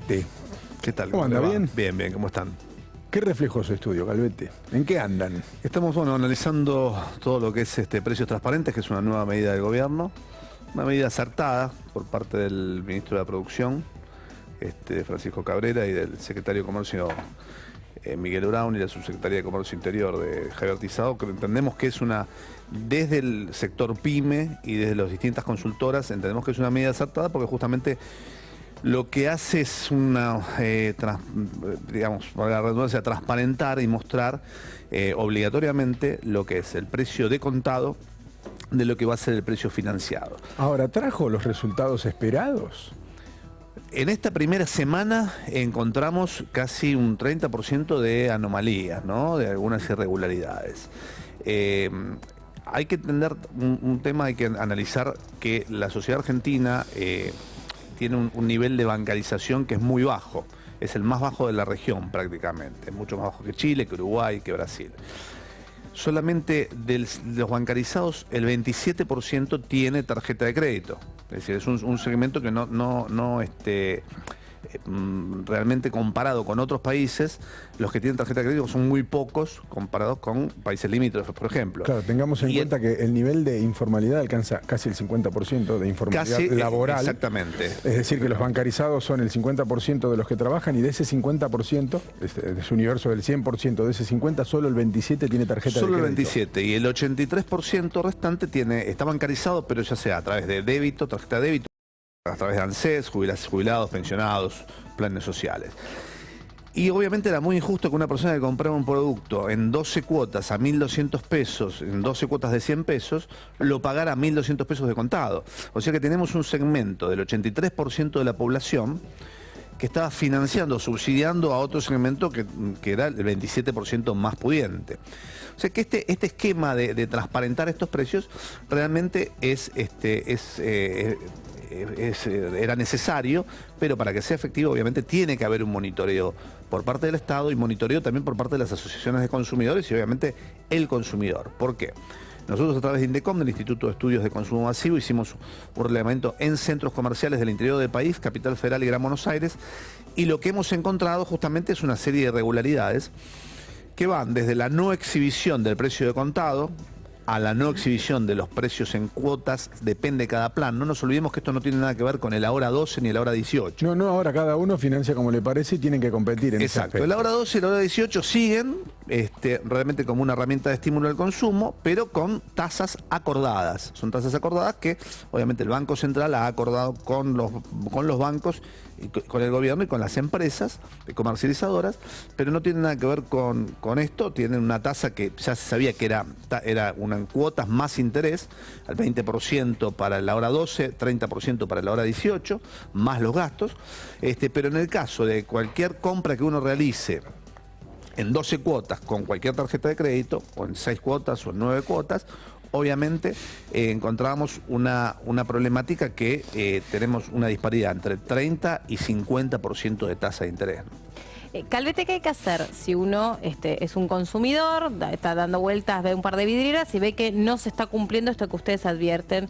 Calvete. ¿Qué tal? ¿Cómo anda? ¿Bien? Bien, bien, ¿cómo están? ¿Qué reflejo su estudio, Calvete? ¿En qué andan? Estamos analizando todo lo que es precios transparentes, que es una nueva medida del gobierno, una medida acertada por parte del ministro de la Producción, Francisco Cabrera, y del secretario de Comercio, Miguel Brown, y la subsecretaria de Comercio Interior, de Javier Tizado, que entendemos que es desde el sector PYME y desde las distintas consultoras, entendemos que es una medida acertada porque justamente lo que hace es digamos, para la redundancia, transparentar y mostrar obligatoriamente lo que es el precio de contado de lo que va a ser el precio financiado. Ahora, ¿trajo los resultados esperados? En esta primera semana encontramos casi un 30% de anomalías, ¿no? De algunas irregularidades. Hay que entender un tema, hay que analizar que la sociedad argentina tiene un nivel de bancarización que es muy bajo. Es el más bajo de la región prácticamente, mucho más bajo que Chile, que Uruguay, que Brasil. Solamente de los bancarizados, el 27% tiene tarjeta de crédito. Es decir, es un segmento que realmente comparado con otros países, los que tienen tarjeta de crédito son muy pocos comparados con países limítrofes, por ejemplo. Claro, tengamos en cuenta que el nivel de informalidad alcanza casi el 50% de informalidad laboral. Exactamente. Es decir, que los bancarizados son el 50% de los que trabajan, y de ese 50%, de su universo del 100%, de ese 50%, solo el 27% tiene tarjeta de crédito. Solo el 27%, y el 83% restante está bancarizado, pero ya sea a través de débito, tarjeta de débito, a través de ANSES, jubilados, pensionados, planes sociales. Y obviamente era muy injusto que una persona que comprara un producto en 12 cuotas a 1.200 pesos, en 12 cuotas de 100 pesos, lo pagara a 1.200 pesos de contado. O sea que tenemos un segmento del 83% de la población que estaba financiando, subsidiando a otro segmento que era el 27% más pudiente. O sea que este esquema de transparentar estos precios realmente era necesario, pero para que sea efectivo obviamente tiene que haber un monitoreo por parte del Estado y monitoreo también por parte de las asociaciones de consumidores y obviamente el consumidor. ¿Por qué? Nosotros a través de INDECOM, del Instituto de Estudios de Consumo Masivo, hicimos un relevamiento en centros comerciales del interior del país, Capital Federal y Gran Buenos Aires, y lo que hemos encontrado justamente es una serie de irregularidades que van desde la no exhibición del precio de contado a la no exhibición de los precios en cuotas, depende de cada plan. No nos olvidemos que esto no tiene nada que ver con el ahora 12 ni el ahora 18. No, ahora cada uno financia como le parece y tienen que competir en ese aspecto. El ahora 12 y el ahora 18 siguen realmente como una herramienta de estímulo al consumo, pero con tasas acordadas. Son tasas acordadas que obviamente el Banco Central ha acordado con los bancos, con el gobierno y con las empresas comercializadoras, pero no tiene nada que ver con esto. Tienen una tasa que ya se sabía que era una cuotas más interés, al 20% para la hora 12, 30% para la hora 18, más los gastos, pero en el caso de cualquier compra que uno realice en 12 cuotas con cualquier tarjeta de crédito, o en 6 cuotas o en 9 cuotas, obviamente encontramos una problemática que tenemos una disparidad entre 30 y 50% de tasa de interés. Calvete, ¿qué hay que hacer si uno es un consumidor, está dando vueltas, ve un par de vidrieras y ve que no se está cumpliendo esto que ustedes advierten,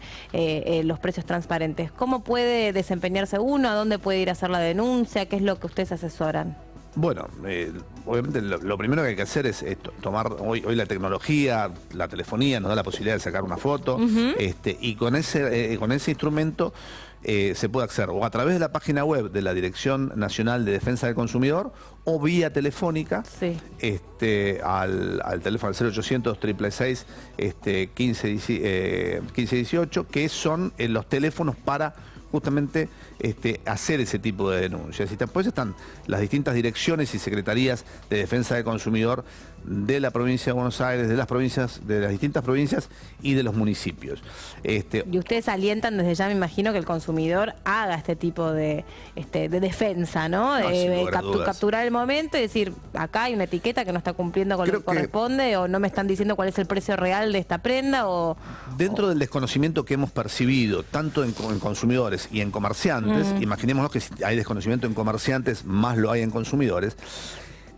los precios transparentes? ¿Cómo puede desempeñarse uno? ¿A dónde puede ir a hacer la denuncia? ¿Qué es lo que ustedes asesoran? Bueno, obviamente lo primero que hay que hacer es tomar hoy la tecnología, la telefonía nos da la posibilidad de sacar una foto, y con ese instrumento se puede acceder o a través de la página web de la Dirección Nacional de Defensa del Consumidor o vía telefónica, sí, al teléfono 0800 666 1518, que son los teléfonos para justamente hacer ese tipo de denuncias. Y después están las distintas direcciones y secretarías de defensa del consumidor de la provincia de Buenos Aires, de las distintas provincias y de los municipios. Y ustedes alientan desde ya, me imagino, que el consumidor haga este tipo de defensa, ¿no? Capturar el momento y decir, acá hay una etiqueta que no está cumpliendo con lo que corresponde, o no me están diciendo cuál es el precio real de esta prenda, Dentro del desconocimiento que hemos percibido, tanto en consumidores y en comerciantes, imaginémonos que si hay desconocimiento en comerciantes, más lo hay en consumidores,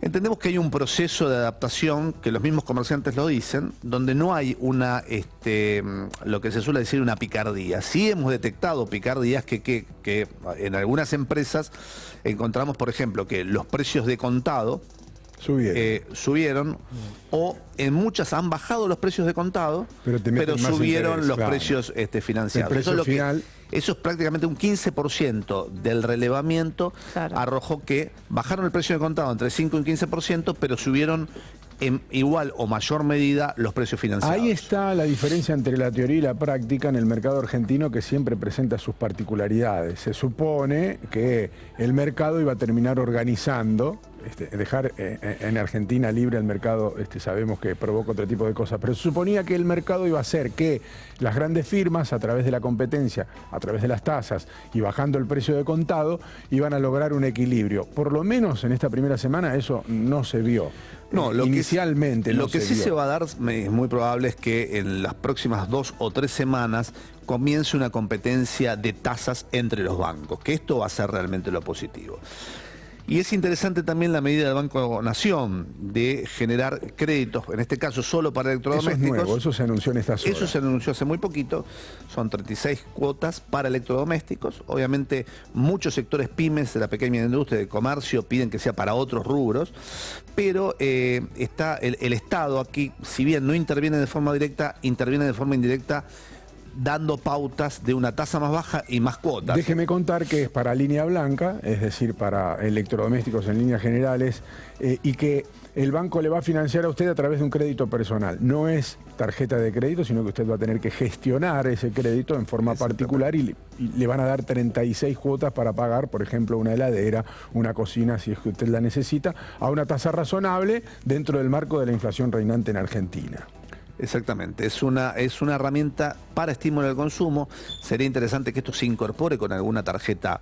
Entendemos que hay un proceso de adaptación, que los mismos comerciantes lo dicen, donde no hay una, lo que se suele decir, una picardía. Sí hemos detectado picardías que en algunas empresas encontramos, por ejemplo, que los precios de contado subieron o en muchas han bajado los precios de contado, pero subieron los precios financiados. Eso es prácticamente un 15% del relevamiento. Claro. Arrojó que bajaron el precio de contado entre 5 y 15%, pero subieron en igual o mayor medida los precios financiados. Ahí está la diferencia entre la teoría y la práctica en el mercado argentino, que siempre presenta sus particularidades. Se supone que el mercado iba a terminar organizando, dejar en Argentina libre el mercado, sabemos que provoca otro tipo de cosas, pero se suponía que el mercado iba a hacer que las grandes firmas, a través de la competencia, a través de las tasas y bajando el precio de contado, iban a lograr un equilibrio. Por lo menos en esta primera semana eso no se vio. No, inicialmente lo que sí se va a dar, es muy probable, es que en las próximas 2 o 3 semanas comience una competencia de tasas entre los bancos, que esto va a ser realmente lo positivo. Y es interesante también la medida del Banco Nación de generar créditos, en este caso solo para electrodomésticos. Eso es nuevo, eso se anunció en estas horas. Eso se anunció hace muy poquito, son 36 cuotas para electrodomésticos. Obviamente muchos sectores pymes de la pequeña industria, de comercio, piden que sea para otros rubros, pero está el Estado aquí, si bien no interviene de forma directa, interviene de forma indirecta, dando pautas de una tasa más baja y más cuotas. Déjeme contar que es para línea blanca, es decir, para electrodomésticos en líneas generales, y que el banco le va a financiar a usted a través de un crédito personal. No es tarjeta de crédito, sino que usted va a tener que gestionar ese crédito en forma particular y le van a dar 36 cuotas para pagar, por ejemplo, una heladera, una cocina, si es que usted la necesita, a una tasa razonable dentro del marco de la inflación reinante en Argentina. Exactamente, es una herramienta para estímulo del consumo. Sería interesante que esto se incorpore con alguna tarjeta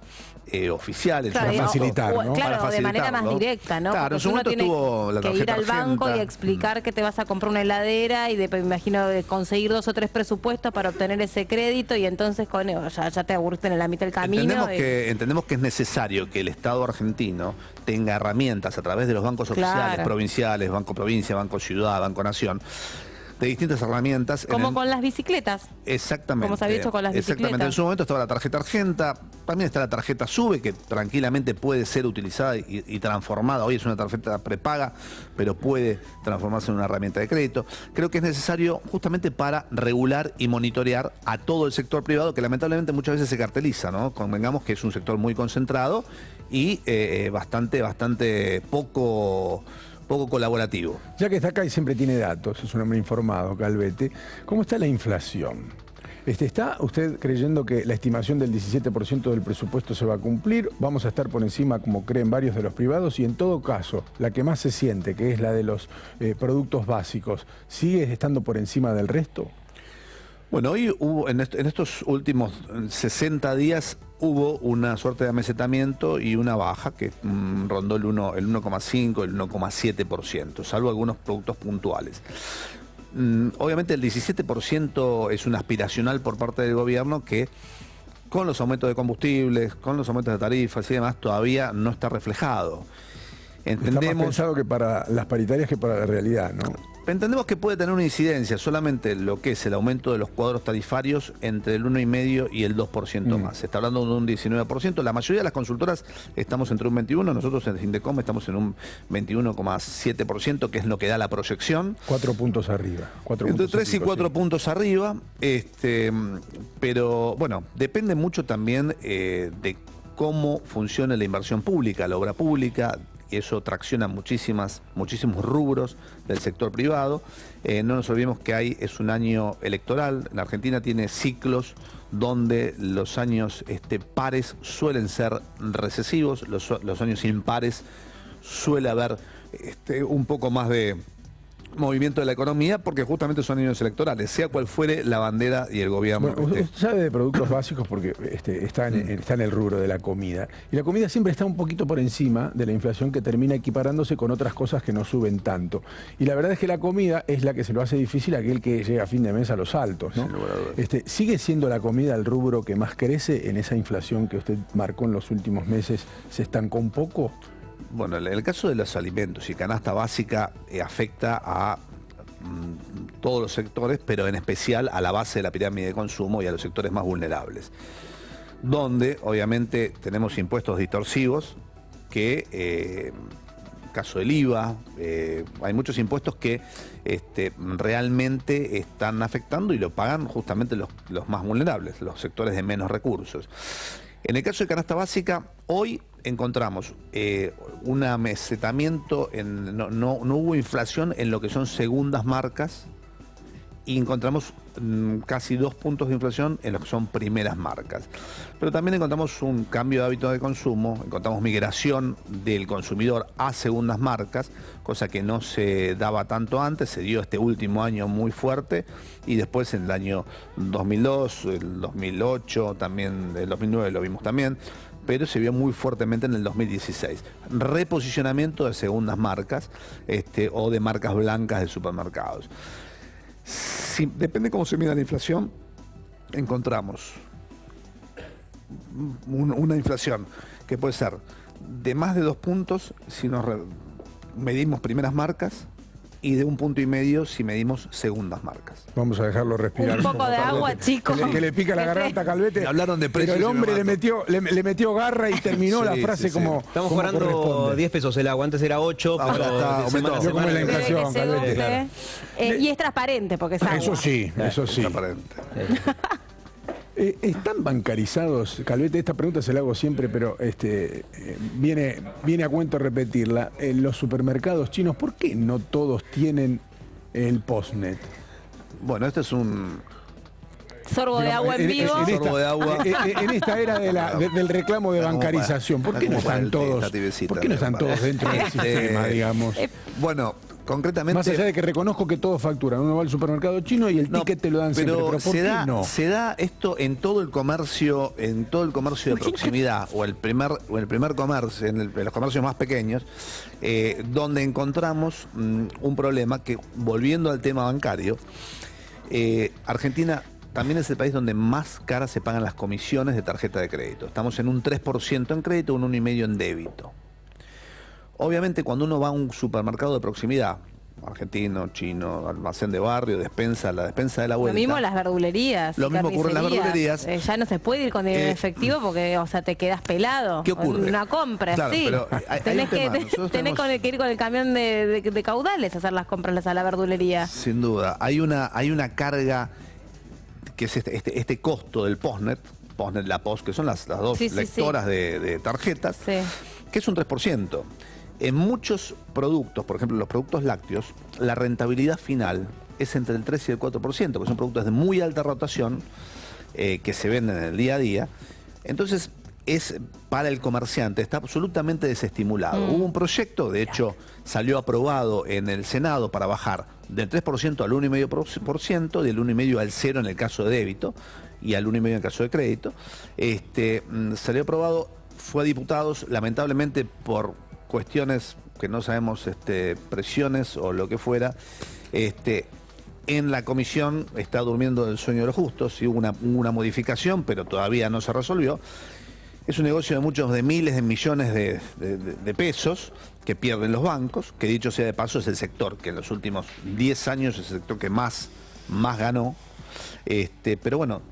oficial. Claro, para facilitar, ¿no? Claro, para de manera más directa, ¿no? Claro, en su momento estuvo la tarjeta que ir al banco Argenta y explicar que te vas a comprar una heladera y me imagino de conseguir 2 o 3 presupuestos para obtener ese crédito y entonces ya te aburriste en la mitad del camino. Entendemos que es necesario que el Estado argentino tenga herramientas a través de los bancos oficiales, provinciales, Banco Provincia, Banco Ciudad, Banco Nación, de distintas herramientas. Como con las bicicletas. Exactamente. Como se había hecho con las bicicletas. Exactamente. En su momento estaba la tarjeta Argenta, también está la tarjeta SUBE, que tranquilamente puede ser utilizada y transformada. Hoy es una tarjeta prepaga, pero puede transformarse en una herramienta de crédito. Creo que es necesario justamente para regular y monitorear a todo el sector privado, que lamentablemente muchas veces se carteliza, ¿no? Convengamos que es un sector muy concentrado y bastante poco colaborativo. Ya que está acá y siempre tiene datos, es un hombre informado, Calvete, ¿cómo está la inflación? ¿Está usted creyendo que la estimación del 17% del presupuesto se va a cumplir? ¿Vamos a estar por encima, como creen varios de los privados? Y en todo caso, la que más se siente, que es la de los productos básicos, ¿sigue estando por encima del resto? Bueno, hoy hubo, en estos últimos 60 días, hubo una suerte de amesetamiento y una baja que rondó el 1,5, el 1,7%, salvo algunos productos puntuales. Obviamente el 17% es un aspiracional por parte del gobierno que, con los aumentos de combustibles, con los aumentos de tarifas y demás, todavía no está reflejado. Está más pensado que para las paritarias que para la realidad, ¿no? Entendemos que puede tener una incidencia solamente lo que es el aumento de los cuadros tarifarios entre el 1,5% y el 2% más. Se está hablando de un 19%. La mayoría de las consultoras estamos entre un 21%. Nosotros en Indecom estamos en un 21,7%, que es lo que da la proyección. 4 puntos arriba. Entre 3 y 4 puntos arriba. Pero bueno, depende mucho también de cómo funciona la inversión pública, la obra pública. Y eso tracciona muchísimos rubros del sector privado. No nos olvidemos que es un año electoral. La Argentina tiene ciclos donde los años pares suelen ser recesivos, los años impares suele haber un poco más de movimiento de la economía, porque justamente son años electorales, sea cual fuere la bandera y el gobierno. Bueno, usted sabe de productos básicos porque está en el rubro de la comida. Y la comida siempre está un poquito por encima de la inflación, que termina equiparándose con otras cosas que no suben tanto. Y la verdad es que la comida es la que se lo hace difícil a aquel que llega a fin de mes a los altos, ¿no? ¿Sigue siendo la comida el rubro que más crece en esa inflación que usted marcó en los últimos meses? ¿Se estancó un poco? Bueno, el caso de los alimentos y canasta básica afecta a todos los sectores, pero en especial a la base de la pirámide de consumo y a los sectores más vulnerables, donde obviamente tenemos impuestos distorsivos que, caso del IVA, hay muchos impuestos que realmente están afectando y lo pagan justamente los más vulnerables, los sectores de menos recursos. En el caso de canasta básica, hoy encontramos un amesetamiento, no hubo inflación en lo que son segundas marcas, y encontramos casi 2 puntos de inflación en lo que son primeras marcas. Pero también encontramos un cambio de hábito de consumo, encontramos migración del consumidor a segundas marcas, cosa que no se daba tanto antes, se dio este último año muy fuerte, y después en el año 2002, el 2008, también el 2009 lo vimos también, pero se vio muy fuertemente en el 2016. Reposicionamiento de segundas marcas o de marcas blancas de supermercados. Depende cómo se mida la inflación, encontramos una inflación que puede ser de más de 2 puntos si nos medimos primeras marcas, y de 1,5 puntos si medimos segundas marcas. Vamos a dejarlo respirar. Un poco de agua, chicos. Que le pica la garganta a Calvete. Me hablaron de precios. Pero el hombre y le metió garra y terminó Sí, la frase sí. como Estamos como cobrando corresponde. 10 pesos el agua, antes era 8, Ahora pero está, de semana a aumentó. Como es la semana. inflación, Desde que se Calvete, use, claro. y es transparente porque es agua. Eso sí, eso sí. Transparente. ¿Están bancarizados, Calvete? Esta pregunta se la hago siempre, pero viene a cuento repetirla. Los supermercados chinos, ¿por qué no todos tienen el postnet? Bueno, este es un Sorbo de agua en vivo. Sorbo de agua. En esta era del reclamo de Está como bancarización, ¿por para- qué no está como están para el té, todos? está tibiecita, ¿Por qué no están para- todos dentro del sistema, digamos? Bueno, concretamente. Más allá de que reconozco que todos facturan, uno va al supermercado chino y el No, ticket te lo dan siempre, pero ¿por se qué da, no? se da esto en todo el comercio, de proximidad, o el primer comercio, en los comercios más pequeños, donde encontramos un problema que, volviendo al tema bancario, Argentina también es el país donde más caras se pagan las comisiones de tarjeta de crédito. Estamos en un 3% en crédito, un 1,5% en débito. Obviamente, cuando uno va a un supermercado de proximidad, argentino, chino, almacén de barrio, despensa, la despensa de la Lo vuelta. mismo las verdulerías. Lo y mismo ocurre en las carnicerías. verdulerías. Ya no se puede ir con dinero en Eh, efectivo porque, o sea, te quedas pelado. ¿Qué ocurre? En una compra, Claro, sí. pero hay Tenés un tema. que, Nosotros tenés tenemos- que ir con el camión de caudales a hacer las compras a la verdulería. Sin duda. Hay una carga que es este costo del postnet, la post, que son las dos Sí, sí, lectoras de tarjetas, Sí. que es un 3%. En muchos productos, por ejemplo los productos lácteos, la rentabilidad final es entre el 3 y el 4%, porque son productos de muy alta rotación que se venden en el día a día. Entonces, es para el comerciante, está absolutamente desestimulado. Hubo un proyecto, de hecho, salió aprobado en el Senado para bajar del 3% al 1,5%, del 1,5% al 0% en el caso de débito y al 1,5% en el caso de crédito. Salió aprobado, fue a diputados, lamentablemente por cuestiones que no sabemos, presiones o lo que fuera, en la comisión está durmiendo el sueño de los justos. Sí, hubo una modificación, pero todavía no se resolvió. Es un negocio de miles de millones de pesos que pierden los bancos, que dicho sea de paso es el sector que en los últimos 10 años es el sector que más ganó. Pero bueno,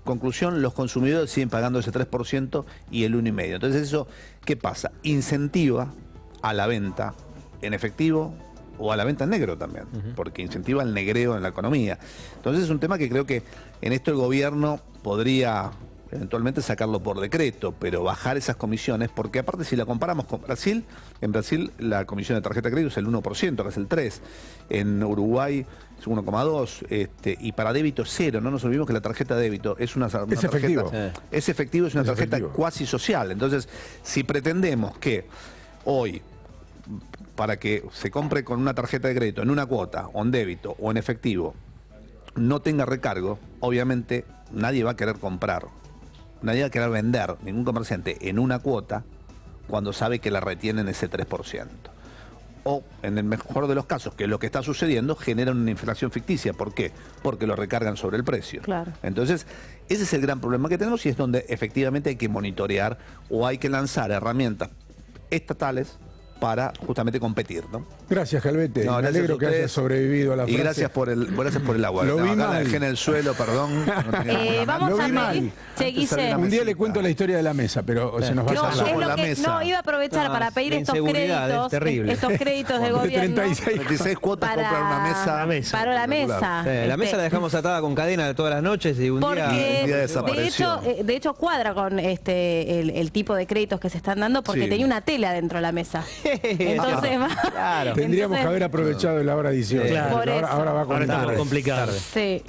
conclusión, los consumidores siguen pagando ese 3% y el 1,5%. Entonces eso, ¿qué pasa? Incentiva a la venta en efectivo o a la venta en negro también, porque incentiva el negreo en la economía. Entonces es un tema que creo que en esto el gobierno podría eventualmente sacarlo por decreto, pero bajar esas comisiones, porque aparte si la comparamos con Brasil, en Brasil la comisión de tarjeta de crédito es el 1%, que es el 3%, en Uruguay es 1,2%, y para débito 0%. No nos olvidemos que la tarjeta de débito es una tarjeta, efectivo. es efectivo, es una Es tarjeta efectivo. cuasi social. Entonces, si pretendemos que hoy, para que se compre con una tarjeta de crédito en una cuota, o en débito, o en efectivo, no tenga recargo, obviamente nadie va a querer comprar. Nadie va a querer vender, ningún comerciante, en una cuota cuando sabe que la retienen ese 3%. O, en el mejor de los casos, que es lo que está sucediendo, generan una inflación ficticia. ¿Por qué? Porque lo recargan sobre el precio. Claro. Entonces, ese es el gran problema que tenemos y es donde efectivamente hay que monitorear o hay que lanzar herramientas estatales para justamente competir, ¿no? Gracias, Calvete. No, Me gracias alegro a que ustedes. hayas sobrevivido a la Y frase. gracias por el agua. Lo vi acá la mal. dejé en el suelo, perdón. No tenía nada. Vamos Lo a vi mal. pedir. Che, Antes salía Guille. la Un día le mesita. cuento la historia de la mesa, pero se nos va ¿Qué a No, pasó salir. es con lo la que, mesa? no, iba a aprovechar No, para pedir la estos inseguridad créditos, es terrible. estos créditos de De gobierno 36. 36 cuotas para, comprar una mesa. para la mesa. La mesa la dejamos atada con cadena todas las noches y un Porque día... un día de desapareció. hecho cuadra con el tipo de créditos que se están dando porque Sí. tenía una tela dentro de la mesa. Entonces va. Claro. Tendríamos que Entonces- haber aprovechado la hora 18. Claro. Por eso. Ahora va con Ahora está tarde. muy complicado. Sí,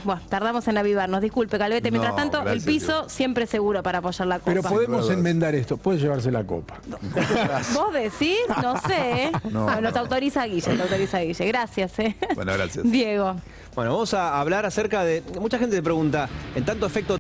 bueno, tardamos en avivarnos. Disculpe, Calvete. Mientras No, tanto, el gracias, piso yo. siempre seguro para apoyar la copa. Pero podemos dudas. enmendar esto. Puede llevarse la copa. ¿Vos decís? No sé. No. Bueno, te autoriza Guille, te autoriza Guille. Gracias, Bueno, gracias. Diego. Bueno, vamos a hablar acerca de... Mucha gente te pregunta, en tanto efecto